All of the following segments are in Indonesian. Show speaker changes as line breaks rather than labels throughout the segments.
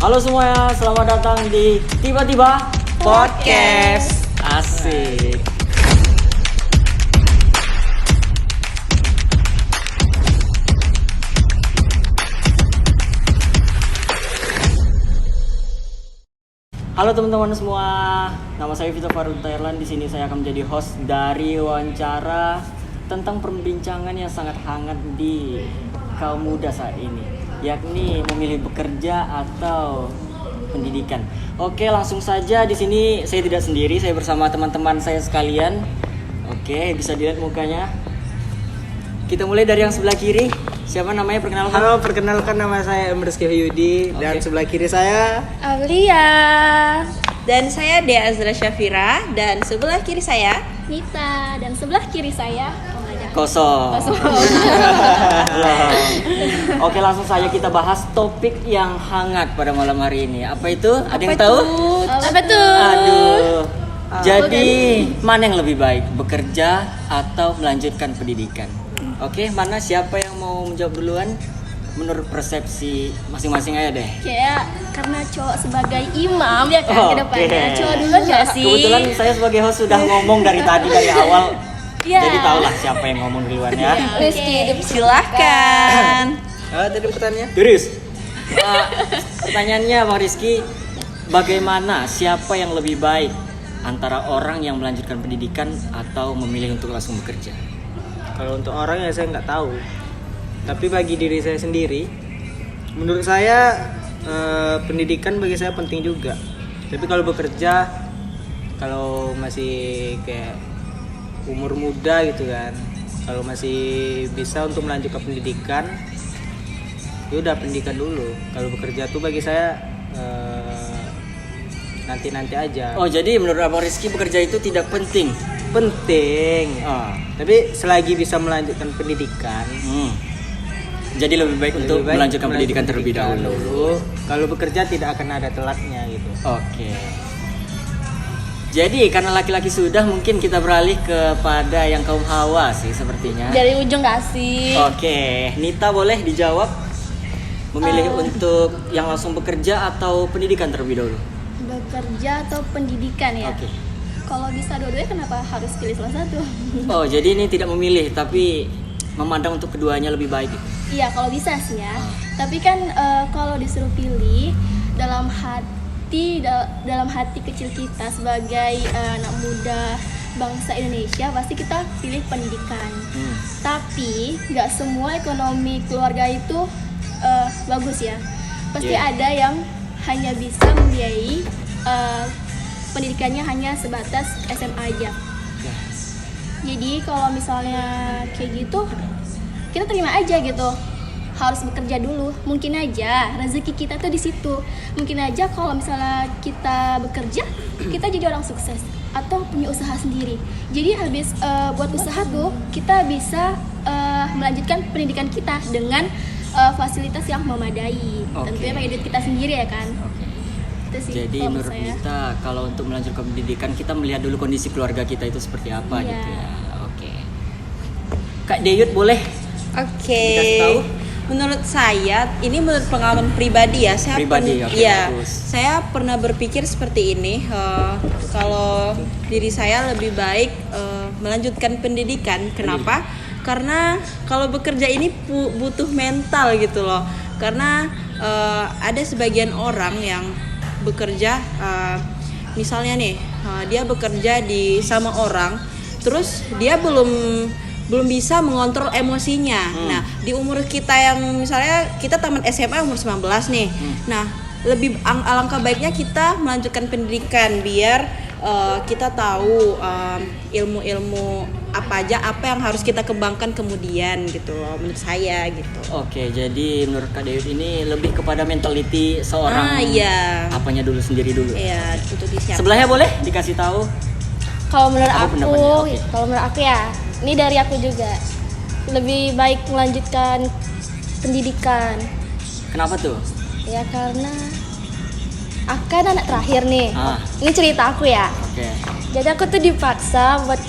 Halo semuanya, selamat datang di Tiba-Tiba Podcast. Asik. Halo teman-teman semua, nama saya Vito Farud Thailand. Di sini saya akan menjadi host dari wawancara tentang perbincangan yang sangat hangat di kaum muda saat ini, yakni memilih bekerja atau pendidikan. Oke, langsung saja. Di sini saya tidak sendiri, saya bersama teman-teman saya sekalian. Oke, bisa dilihat mukanya. Kita mulai dari yang sebelah kiri. Siapa namanya? Perkenalkan.
Halo, perkenalkan nama saya Rizky Yudi dan sebelah kiri saya
Aulia. Dan saya Dea Azra Syafira. Dan sebelah kiri saya
Nita. Dan sebelah kiri saya
Kosong. Oke, langsung saja kita bahas topik yang hangat pada malam hari ini. Apa itu? Ada yang tahu?
Apa tuh?
Aduh. Jadi, mana yang lebih baik? Bekerja atau melanjutkan pendidikan? Oke, mana siapa yang mau menjawab duluan? Menurut persepsi masing-masing aja deh.
Kayak karena cowok sebagai imam ya kan ke depannya.
Oke.
Cowok duluan gak sih?
Kebetulan saya sebagai host sudah ngomong dari tadi, dari awal.
Iya.
Jadi tahulah siapa yang ngomong duluan ya.
Rizky,
silahkan.
tadi pertanyaannya
Terus, pertanyaannya Bang Rizky, bagaimana siapa yang lebih baik antara orang yang melanjutkan pendidikan atau memilih untuk langsung bekerja?
kalau untuk orang ya saya nggak tahu, tapi bagi diri saya sendiri, menurut saya pendidikan bagi saya penting juga. Tapi kalau bekerja, kalau masih kayak umur muda gitu kan, kalau masih bisa untuk melanjutkan pendidikan, ya udah pendidikan dulu. Kalau bekerja tuh bagi saya nanti aja.
Oh, jadi menurut Abang Rizky bekerja itu tidak penting?
Penting. Tapi selagi bisa melanjutkan pendidikan,
jadi lebih baik untuk melanjutkan pendidikan terlebih dahulu.
Kalau bekerja tidak akan ada telatnya gitu.
Oke. Jadi karena laki-laki sudah, mungkin kita beralih kepada yang kaum hawa sih sepertinya.
dari ujung gak sih?
Oke, Nita boleh dijawab. Memilih untuk yang langsung bekerja atau pendidikan terlebih dahulu?
Bekerja atau pendidikan ya?
Oke.
Kalau bisa dua-duanya kenapa harus pilih salah satu?
Oh, jadi ini tidak memilih tapi memandang untuk keduanya lebih baik gitu.
Iya, kalau bisa sih ya. Tapi kan kalau disuruh pilih dalam hati kecil kita sebagai anak muda bangsa Indonesia pasti kita pilih pendidikan. Tapi nggak semua ekonomi keluarga itu bagus ya. Pasti ada yang hanya bisa membiayai pendidikannya hanya sebatas SMA aja. Jadi kalau misalnya kayak gitu, kita terima aja gitu. Harus bekerja dulu. Mungkin aja rezeki kita tuh di situ. Mungkin aja kalau misalnya kita bekerja, kita jadi orang sukses atau punya usaha sendiri. Jadi habis buat usaha tuh kita bisa melanjutkan pendidikan kita dengan fasilitas yang memadai. Tentunya pakai duit kita sendiri ya kan. Itu sih,
Jadi
kalau
menurut
saya.
Nita, kalau untuk melanjutkan pendidikan kita melihat dulu kondisi keluarga kita itu seperti apa
Iya.
gitu ya. Oke. Kak Deyut boleh
Oke.
dikasih tahu?
Menurut saya, ini menurut pengalaman pribadi ya. Saya
Pribadi, oke,
iya,
bagus.
saya pernah berpikir seperti ini. Kalau diri saya lebih baik melanjutkan pendidikan. Kenapa? Karena kalau bekerja ini butuh mental gitu loh. Karena ada sebagian orang yang bekerja, misalnya nih, dia bekerja sama orang, terus dia belum bisa mengontrol emosinya. Nah, di umur kita yang misalnya kita tamat SMA umur 19 nih. Nah, lebih alangkah baiknya kita melanjutkan pendidikan biar kita tahu ilmu-ilmu apa yang harus kita kembangkan kemudian gitu loh, menurut saya gitu.
Oke, jadi menurut Kak Deyut ini lebih kepada mentality seorang.
Iya.
Apanya dulu sendiri dulu.
Iya, untuk disiapkan.
Sebelahnya boleh dikasih tahu?
Kalau menurut
Apa pendapatnya? Oke.
kalau menurut aku ya, ini dari aku juga. Lebih baik melanjutkan pendidikan.
Kenapa tuh?
Ya karena aku kan anak terakhir nih.
Ah.
Ini cerita aku ya.
Oke.
Jadi aku tuh dipaksa buat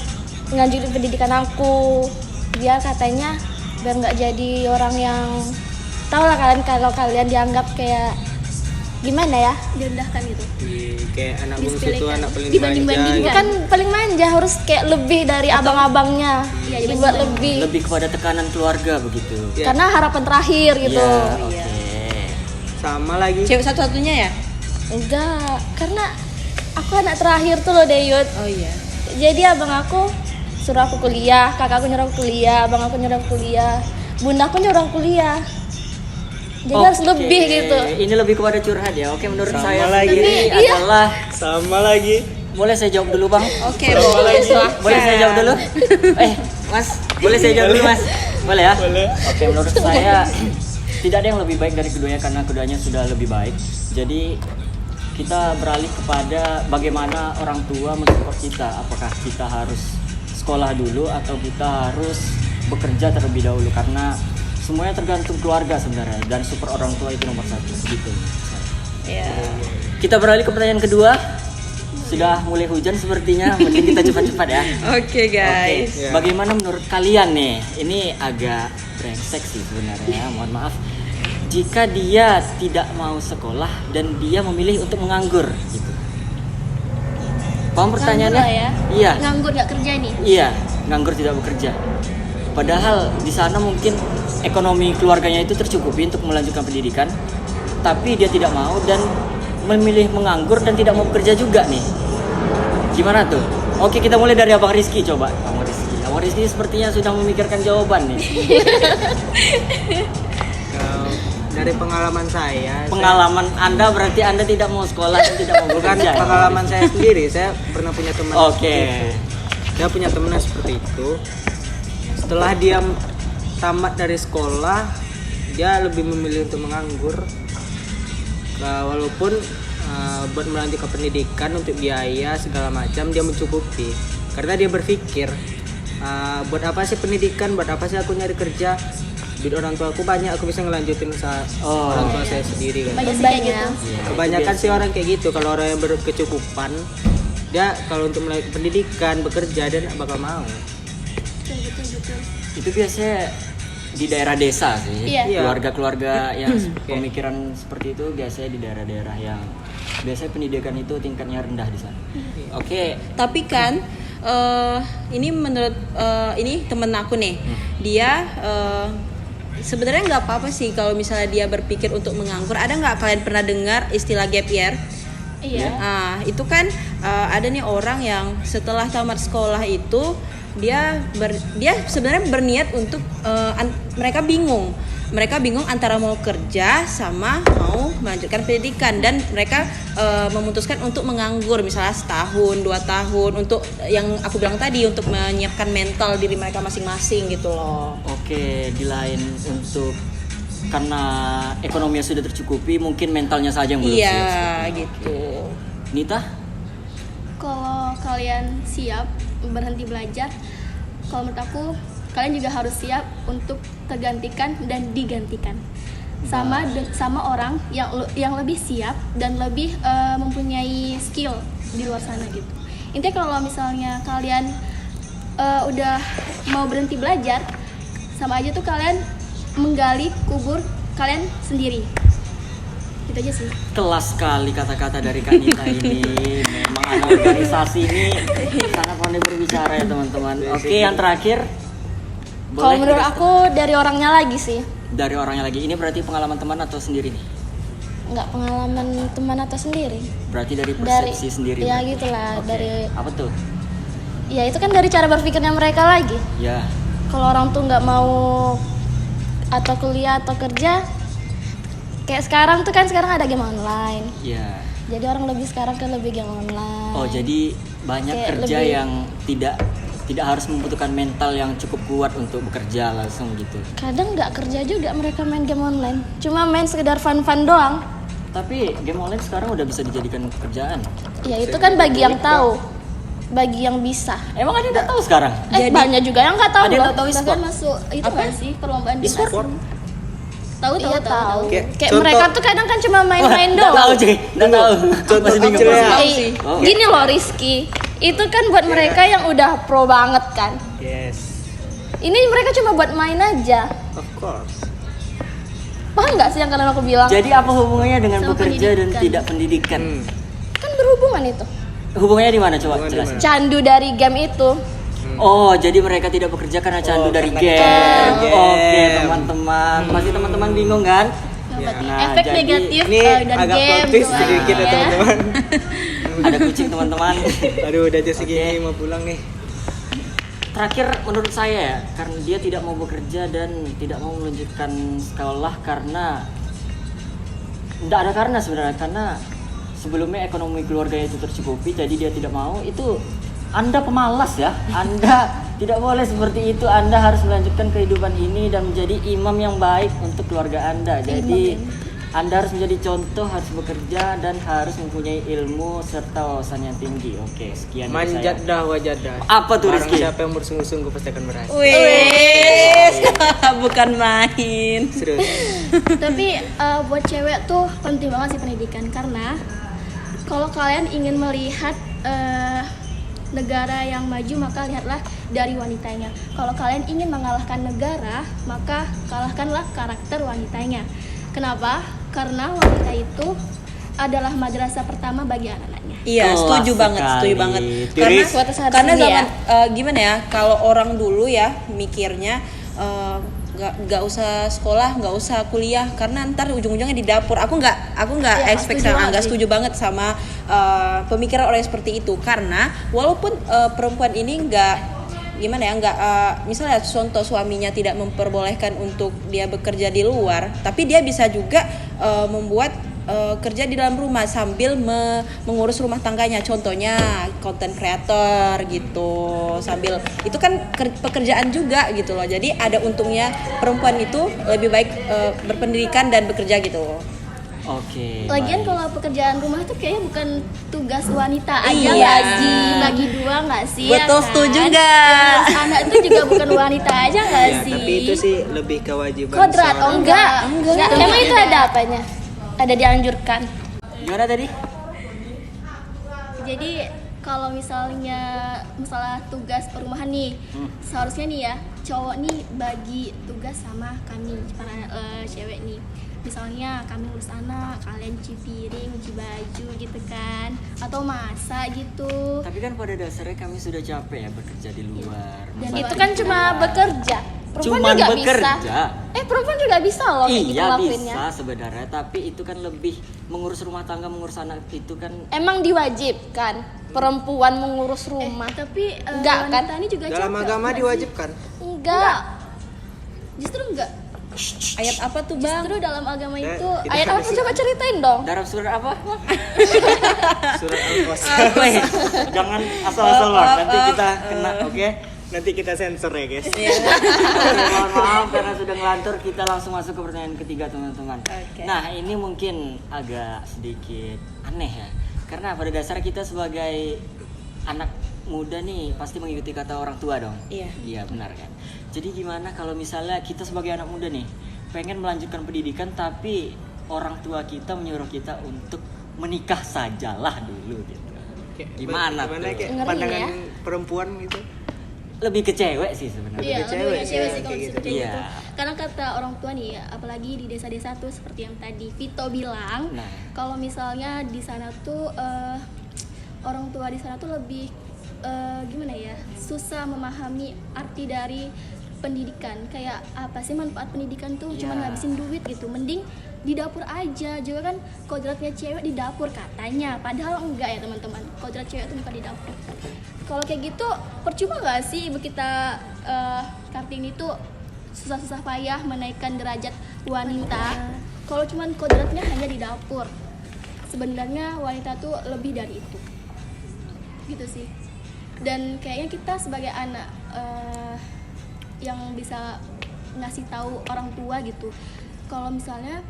ngelanjutin pendidikan aku. Biar katanya biar nggak jadi orang yang, tau lah kalian kalau kalian dianggap kayak gimana ya, direndahkan gitu.
Kayak anak bungsu itu
Disepelekan.
anak paling
Dibanding-bandingkan.
manja.
Bukan paling manja, harus kayak lebih dari abang-abangnya. Iya, dibuat lebih.
Lebih kepada tekanan keluarga begitu.
Ya.
Karena harapan terakhir gitu.
Iya, oke.
Sama lagi.
Cewek satu-satunya ya?
Enggak, karena aku anak terakhir tuh loh Deyut.
Oh iya.
Jadi abang aku suruh aku kuliah, kakakku nyuruh aku kuliah, abang aku nyuruh aku kuliah, bunda aku nyuruh aku kuliah. Jadi harus
Oke,
lebih gitu.
Ini lebih kepada curhat ya. Oke, menurut
Sama
saya
lagi.
sendiri
Iya.
adalah
Sama lagi.
boleh saya jawab dulu, Bang?
Oke, boleh.
Boleh saya jawab dulu? Mas, boleh saya jawab dulu, Mas? Boleh ya?
Boleh.
Oke, menurut saya tidak ada yang lebih baik dari keduanya karena keduanya sudah lebih baik. Jadi kita beralih kepada bagaimana orang tua mensupport kita. Apakah kita harus sekolah dulu atau kita harus bekerja terlebih dahulu, karena semuanya tergantung keluarga sebenarnya, dan support orang tua itu nomor satu gitu.
Ya.
Kita beralih ke pertanyaan kedua. Sudah mulai hujan sepertinya, mending kita cepat-cepat ya.
Oke, guys.
Oke, bagaimana menurut kalian nih? Ini agak brengsek sih sebenarnya, mohon maaf. Jika dia tidak mau sekolah dan dia memilih untuk menganggur gitu. Paham pertanyaannya?
Nganggur lah ya.
Iya.
Nganggur nggak kerja nih.
Iya, nganggur tidak bekerja. Padahal di sana mungkin ekonomi keluarganya itu tercukupi untuk melanjutkan pendidikan, tapi dia tidak mau dan memilih menganggur dan tidak mau bekerja juga nih. Gimana tuh? Oke, kita mulai dari Abang Rizky coba. Abang Rizky sepertinya sudah memikirkan jawaban nih.
Kalau dari pengalaman saya,
Pengalaman Anda berarti Anda tidak mau sekolah dan tidak mau
bukan
bekerja.
pengalaman saya sendiri. Saya pernah punya teman.
Oke.
seperti itu. Dia punya teman yang seperti itu. Setelah dia tamat dari sekolah, dia lebih memilih untuk menganggur. Walaupun buat melanjutkan pendidikan untuk biaya segala macam dia mencukupi, karena dia berpikir buat apa sih pendidikan, buat apa sih aku nyari kerja, duit orang tua aku banyak, aku bisa ngelanjutin usaha orang tua saya sendiri kan.
Banyak kayak gitu.
Kebanyakan sih orang kayak gitu. Kalau orang yang berkecukupan, dia kalau untuk melanjutkan pendidikan, bekerja, dia nggak bakal mau.
Betul.
Itu biasanya di daerah desa sih.
Iya.
Keluarga-keluarga yang pemikiran seperti itu biasanya di daerah-daerah yang biasanya pendidikan itu tingkatnya rendah di sana. Oke.
Tapi kan ini menurut ini temen aku nih, dia sebenarnya nggak apa-apa sih kalau misalnya dia berpikir untuk menganggur. Ada nggak kalian pernah dengar istilah gap year?
Iya.
Itu kan ada nih orang yang setelah tamat sekolah itu dia sebenarnya berniat untuk mereka bingung antara mau kerja sama mau melanjutkan pendidikan, dan mereka memutuskan untuk menganggur misalnya setahun 2 tahun untuk yang aku bilang tadi, untuk menyiapkan mental diri mereka masing-masing gitu loh.
Oke, di lain untuk karena ekonominya sudah tercukupi, mungkin mentalnya saja yang belum siap.
Iya gitu.
Nita?
Kalau kalian siap berhenti belajar, kalau menurut aku kalian juga harus siap untuk tergantikan dan digantikan sama orang yang lebih siap dan lebih mempunyai skill di luar sana gitu. Intinya kalau misalnya kalian udah mau berhenti belajar, sama aja tuh kalian menggali kubur kalian sendiri. Itu aja sih.
Kelas sekali kata-kata dari Kak Nita ini. Memang anak organisasi ini sangat pandai berbicara ya teman-teman. Oke, yang terakhir.
Kalau
Boleh
menurut
dikasih
aku dari orangnya lagi sih.
dari orangnya lagi. Ini berarti pengalaman teman atau sendiri nih?
Nggak pengalaman teman atau sendiri.
Berarti dari
Dari
persepsi sendiri.
ya
berarti.
gitulah.
Oke.
Dari
apa tuh?
ya itu kan dari cara berpikirnya mereka lagi.
Ya.
Kalau orang tuh nggak mau atau kuliah atau kerja, kayak sekarang tuh kan sekarang ada game online.
Ya.
Jadi orang lebih sekarang kan lebih game online.
Oh, jadi banyak
Kayak
kerja
lebih-
yang tidak harus membutuhkan mental yang cukup kuat untuk bekerja langsung gitu.
Kadang nggak kerja juga mereka main game online. Cuma main sekedar fun-fun doang.
Tapi game online sekarang udah bisa dijadikan pekerjaan.
Ya itu kan bagi yang tahu, bagi yang bisa.
Emang ada yang nggak tahu sekarang?
Banyak juga yang nggak tahu
Ada yang
loh.
nggak tahu e-sport?
Bahkan masuk itu kan sih perlombaan di
E-sport?
Tahu
Iya,
tahu.
Kayak
Kayak
contoh-
mereka tuh kadang kan cuma main-main
Nggak tahu
doang.
cuy, nggak tahu.
Contoh
Masih bingung.
kecil ya.
Oh.
Gini loh Rizky, itu kan buat mereka yang udah pro banget kan.
Yes,
Ini mereka cuma buat main aja.
of course.
Paham nggak sih yang kalian aku bilang?
Jadi apa hubungannya dengan
Sama
bekerja dan
pendidikan.
tidak pendidikan?
Kan berhubungan itu.
Hubungannya di mana coba
Hubungan di
jelasin?
mana?
Candu dari game itu.
Oh, jadi mereka tidak bekerja karena candu dari
karena
game.
candu dari
Oke,
game.
teman-teman. Pasti teman-teman bingung kan?
Ya.
Nah,
Efek
jadi
negatif
Ini
dari
agak
game.
plot twist
tuh,
sedikit ya
ya.
teman-teman.
Ada kucing teman-teman.
Aduh, udah jam
Oke.
segini mau pulang nih.
Terakhir menurut saya ya, karena dia tidak mau bekerja dan tidak mau melanjutkan sekolah karena tidak ada karena sebenarnya, karena sebelumnya ekonomi keluarganya itu tercukupi, jadi dia tidak mau. Itu Anda pemalas ya, Anda tidak boleh seperti itu. Anda harus melanjutkan kehidupan ini dan menjadi imam yang baik untuk keluarga Anda. Jadi Anda harus menjadi contoh, harus bekerja dan harus mempunyai ilmu serta wawasan yang tinggi. Oke, sekian dari saya.
Manjadah wajadah.
Apa tuh,
Barang
Rizky?
siapa yang bersungguh-sungguh pasti akan berhasil.
Wih, bukan main.
Serius.
Tapi buat cewek tuh penting banget sih pendidikan, karena kalau kalian ingin melihat negara yang maju, maka lihatlah dari wanitanya. Kalau kalian ingin mengalahkan negara, maka kalahkanlah karakter wanitanya. Kenapa? Karena wanita itu adalah madrasah pertama bagi anak-anaknya.
Iya,
Kelas
setuju banget,
sekali.
setuju banget.
Tiris.
Karena zaman gimana ya, kalau orang dulu ya mikirnya nggak usah sekolah, nggak usah kuliah, karena ntar ujung-ujungnya di dapur. Aku nggak
Iya,
expect
setuju
sama,
banget
nggak
sih.
setuju banget sama pemikiran orang seperti itu. Karena walaupun perempuan ini nggak gimana ya, nggak misalnya contoh suaminya tidak memperbolehkan untuk dia bekerja di luar, tapi dia bisa juga membuat kerja di dalam rumah sambil mengurus rumah tangganya, contohnya content creator gitu, sambil itu kan pekerjaan juga gitu loh. Jadi ada untungnya perempuan itu lebih baik berpendidikan dan bekerja gitu.
Oke.
Lagian
baik.
kalau pekerjaan rumah tuh kayaknya bukan tugas wanita aja
Iya.
nggak sih, bagi dua nggak sih?
Betul,
ya kan?
setuju nggak?
Ngurus anak itu juga bukan wanita aja nggak
Ya,
sih?
tapi itu sih lebih kewajiban
Kodrat,
seorang-
enggak.
Enggak.
Emang itu ada apanya? Ada dianjurkan.
Gimana tadi?
Jadi kalau misalnya masalah tugas perumahan nih, seharusnya nih ya cowok nih bagi tugas sama kami para cewek nih. Misalnya kami ngurus anak, kalian cuci piring, cuci baju gitu kan, atau masak gitu.
Tapi kan pada dasarnya kami sudah capek ya bekerja di luar.
Dan
membantu
itu kan cuma
keluarga.
bekerja. Perempuan
Cuman
juga
bekerja.
bisa. Perempuan juga bisa loh kayak gitu
Iya
ngelakuinnya.
bisa sebenarnya, tapi itu kan lebih mengurus rumah tangga, mengurus anak itu kan.
Emang diwajibkan perempuan mengurus rumah. Tapi enggak kan? Wanita ini juga
Dalam
capek,
agama
enggak sih?
diwajibkan.
Enggak. Justru enggak.
Ayat apa tuh bang?
Justru dalam agama
Ya,
itu
kita
ayat apa
harus-
coba ceritain dong.
Dalam surat apa?
Surat Al-Qasas.
Apa ya? Jangan asal-asal Bang. Nanti kita kena, oke?
Nanti kita sensor ya guys.
Mohon maaf karena sudah ngelantur, kita langsung masuk ke pertanyaan ketiga teman-teman.
Oke.
Nah ini mungkin agak sedikit aneh ya, karena pada dasar kita sebagai anak muda nih pasti mengikuti kata orang tua dong.
Iya.
Iya benar kan. Jadi gimana kalau misalnya kita sebagai anak muda nih pengen melanjutkan pendidikan tapi orang tua kita menyuruh kita untuk menikah sajalah dulu gitu. Gimana tuh?
kayak
Ngeri
pandangan
ya.
perempuan gitu?
Lebih ke cewek sih sebenarnya.
Iya,
Lebih
lebih
cewek
ke cewek
sih,
sih kalau
kayak
disuruh
gitu.
kayak
Iya.
gitu. Karena kata orang tua nih ya, apalagi di desa-desa tuh seperti yang tadi Vito bilang,
Nah.
kalau misalnya di sana tuh orang tua di sana tuh lebih gimana ya, susah memahami arti dari pendidikan. Kayak apa sih manfaat pendidikan tuh? Cuma
Iya.
ngabisin duit gitu. Mending di dapur aja. Juga kan kodratnya cewek di dapur katanya. Padahal enggak ya teman-teman. Kodrat cewek tuh bukan di dapur. Kalau kayak gitu percuma nggak sih ibu kita Kartini tuh susah-susah payah menaikkan derajat wanita. Kalau cuman kodratnya hanya di dapur. Sebenarnya wanita tuh lebih dari itu. Gitu sih. Dan kayaknya kita sebagai anak yang bisa ngasih tahu orang tua gitu, kalau misalnya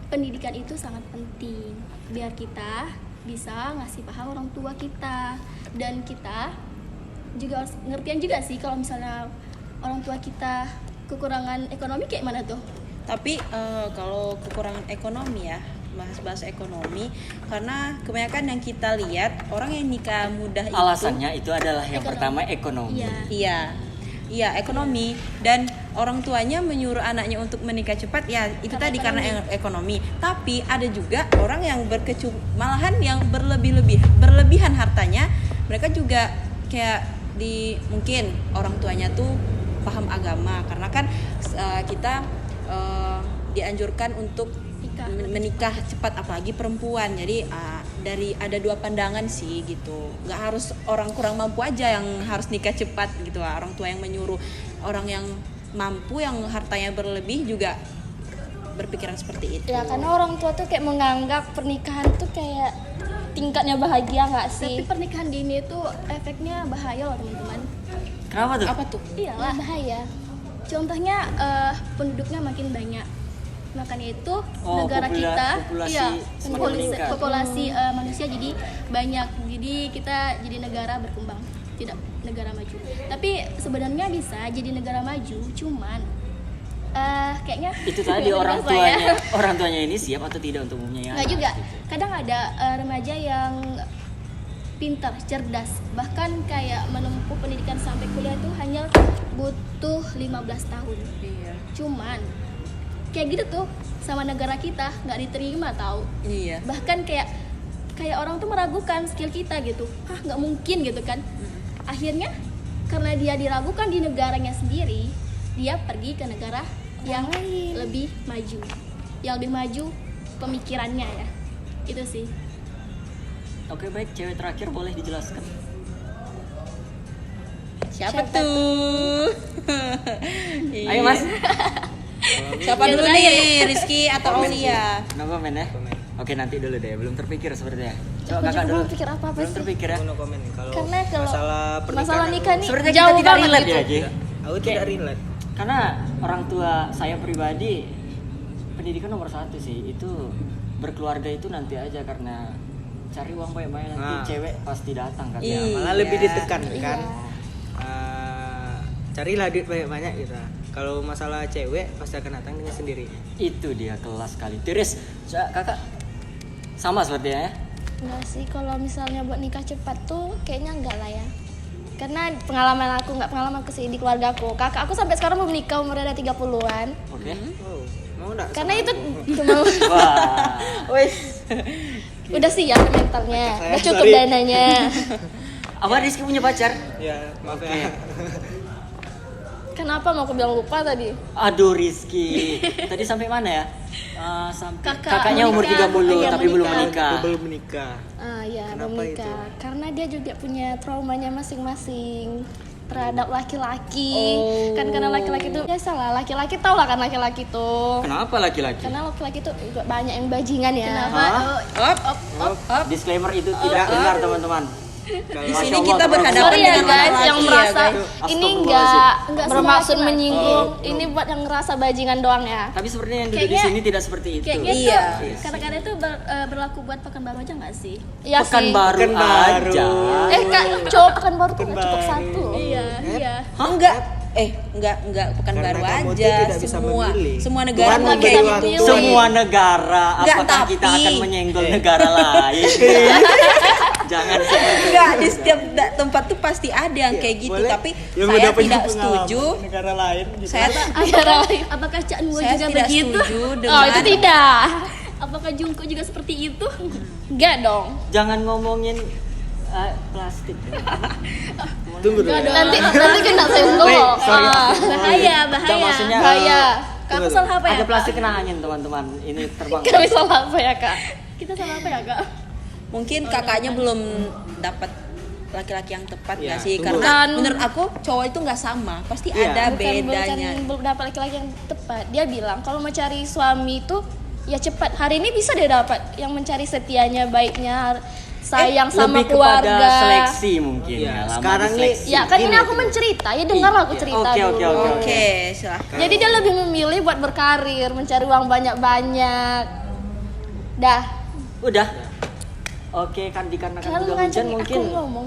pendidikan itu sangat penting biar kita bisa ngasih paham orang tua kita, dan kita juga harus ngertian juga sih kalau misalnya orang tua kita kekurangan ekonomi kayak mana tuh.
Tapi kalau kekurangan ekonomi ya, bahas-bahas ekonomi, karena kebanyakan yang kita lihat orang yang nikah muda itu
Alasannya itu adalah yang
Ekonomi.
pertama ekonomi.
Iya.
Iya, ekonomi. Dan orang tuanya menyuruh anaknya untuk menikah cepat ya itu tadi karena ekonomi. Tapi ada juga orang yang malahan yang berlebihan hartanya, mereka juga kayak mungkin orang tuanya tuh paham agama karena kan kita dianjurkan untuk menikah cepat apalagi perempuan. Jadi ada dua pandangan sih gitu. Nggak harus orang kurang mampu aja yang harus nikah cepat gitu. Orang tua yang menyuruh, orang yang mampu yang hartanya berlebih juga berpikiran seperti itu.
Ya karena orang tua tuh kayak menganggap pernikahan tuh kayak tingkatnya bahagia nggak sih? Tapi pernikahan dini itu efeknya bahaya loh teman-teman.
Kenapa tuh?
Apa tuh?
Iyalah bahaya. Contohnya penduduknya makin banyak. Makanya itu negara kita populasi manusia jadi banyak. Jadi kita jadi negara berkembang, tidak negara maju. Tapi sebenarnya bisa jadi negara maju, cuman kayaknya
Itu tadi orang tuanya ini siap atau tidak untuk mempunyai
nggak
anak?
juga.
Gitu.
Kadang ada remaja yang pintar, cerdas, bahkan kayak menempuh pendidikan sampai kuliah itu hanya butuh 15 tahun.
Iya.
Cuman kayak gitu tuh sama negara kita nggak diterima tahu.
Iya.
Bahkan kayak orang tuh meragukan skill kita gitu. Nggak mungkin gitu kan. Akhirnya karena dia diragukan di negaranya sendiri, dia pergi ke negara yang lebih maju. Yang lebih maju pemikirannya ya. Itu sih.
Oke baik, cewek terakhir boleh dijelaskan.
Siapa tuh?
Ayo Mas.
Siapa dulu nih, Rizky atau Aulia?
No comment ya.
Komen.
Oke nanti dulu deh, belum terpikir sepertinya.
Aku
Coba
juga
kakak dulu.
belum pikir apa-apa
Belum
sih.
terpikir ya.
Aku no comment kalau
Karena kalau
masalah pernikahan
masalah nikah nih
Sepertinya
jauh
kita tidak
banget
relate
gitu.
ya Ji.
aku tidak relate.
Karena orang tua saya pribadi pendidikan nomor 1 sih. Itu berkeluarga itu nanti aja karena cari uang banyak-banyak nanti cewek pasti datang kan.
Ya,
Iya.
malah lebih ditekan
Iya.
kan. Carilah duit banyak-banyak gitu. Kalau masalah cewek pasti akan datang dengan sendiri.
Itu dia kelas kali. Tiris, kakak sama sepertinya ya.
Enggak sih, kalau misalnya buat nikah cepat tuh kayaknya enggak lah ya. Karena pengalaman aku sih di keluarga aku. Kakak aku sampai sekarang belum nikah, umurnya ada 30-an.
Oke.
Oh, mau enggak?
Karena itu cuma
Wah. Wis.
udah siap mentalnya,
Saya,
udah cukup
sorry.
dananya.
Apa Rizky punya pacar?
Ya, maaf
Oke.
ya.
Kenapa mau aku bilang lupa tadi?
Aduh Rizky. Tadi sampai mana ya? Sampai
Kakak
kakaknya umur
menikah.
30
Iya,
tapi belum
menikah.
menikah.
Belum menikah.
Iya,
Kenapa
belum nikah. Karena dia juga punya traumanya masing-masing terhadap laki-laki. Kan karena laki-laki itu biasalah, laki-laki tau lah kan laki-laki tuh.
Kenapa laki-laki?
Karena laki-laki tuh juga banyak yang bajingan ya.
Kenapa?
Op.
Disclaimer itu tidak benar teman-teman.
Di
Masya
sini
Allah,
kita
teman-teman.
berhadapan
Sorry ya
dengan
guys
laki-laki
yang
ya,
merasa
guys.
ini
Astagfirullahaladzim.
enggak bermaksud menyinggung. Ini buat yang ngerasa bajingan doang ya.
Tapi sepertinya yang duduk di
Kayaknya-
sini tidak seperti itu.
Kayaknya
Iya.
tuh kata-kata itu berlaku buat Pekanbaru aja nggak sih? Iya sih.
Pekanbaru
Pekanbaru.
aja.
Kak, cowok Pekanbaru tuh nggak cukup satu. Iya.
Enggak Pekanbaru
Karena kamu tuh
aja.
tidak bisa
Semua
memilih.
negara
Tuhan
nggak
memberi
bisa
waktu.
memilih.
Semua negara,
Enggak,
apakah kita
tapi-
akan menyenggol negara lain? Jangan seperti
Enggak, di setiap tempat tuh pasti ada yang kayak gitu,
Boleh.
tapi
Yang
saya
udah punya
tidak
pengalaman
setuju.
negara lain gitu.
Saya
Apakah Cak Nua
Saya
juga
tidak
begitu?
setuju
Oh
dengan-
itu tidak. Apakah Jungko juga seperti itu? Enggak dong.
Jangan ngomongin plastik.
Tunggu dulu.
Enggak dong. Nanti kena senggol.
Wait, sorry.
Bahaya.
Enggak, maksudnya,
bahaya.
Tunggu
Kakak salah apa ya?
Ada plastik kena angin teman-teman. Ini terbang.
Kami salah apa ya kak? Kita salah apa ya kak?
Mungkin kakaknya belum dapat laki-laki yang tepat
Ya,
nggak sih?
tunggu.
Karena
Bukan.
menurut aku cowok itu nggak sama, pasti
Iya.
ada
Bukan
bedanya.
belum dapat laki-laki yang tepat. Dia bilang kalau mau cari suami itu ya cepat. Hari ini bisa dia dapat yang mencari setianya, baiknya, sayang sama
Lebih kepada
keluarga.
seleksi mungkin
Iya,
ya. Lama
sekarang nih-
diseleksi.
Ya kan ini
Ini
aku
tuh.
mencerita, ya dengar aku cerita
Oke,
dulu.
oke, oke.
Oke, silahkan.
Jadi dia lebih memilih buat berkarir, mencari uang banyak-banyak. Dah,
Udah. Oke, kan dikarenakan
jangan
udah
mengancam
hujan
aku
mungkin
ngomong.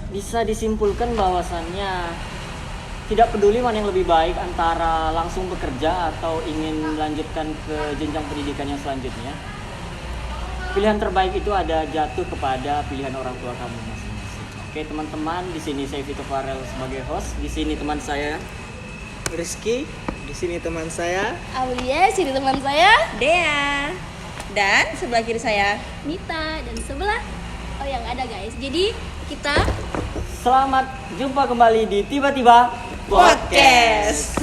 bisa disimpulkan bahwasannya tidak peduli mana yang lebih baik antara langsung bekerja atau ingin melanjutkan ke jenjang pendidikan yang selanjutnya. Pilihan terbaik itu ada jatuh kepada pilihan orang tua kamu masing-masing. Oke teman-teman, di sini saya Vito Farel sebagai host. Di sini teman saya
Rizky, di sini teman saya.
Aulia, sini teman saya
Dea. Dan sebelah kiri saya.
Nita, dan sebelah oh yang ada guys. Jadi kita
Selamat jumpa kembali di Tiba-Tiba
Podcast.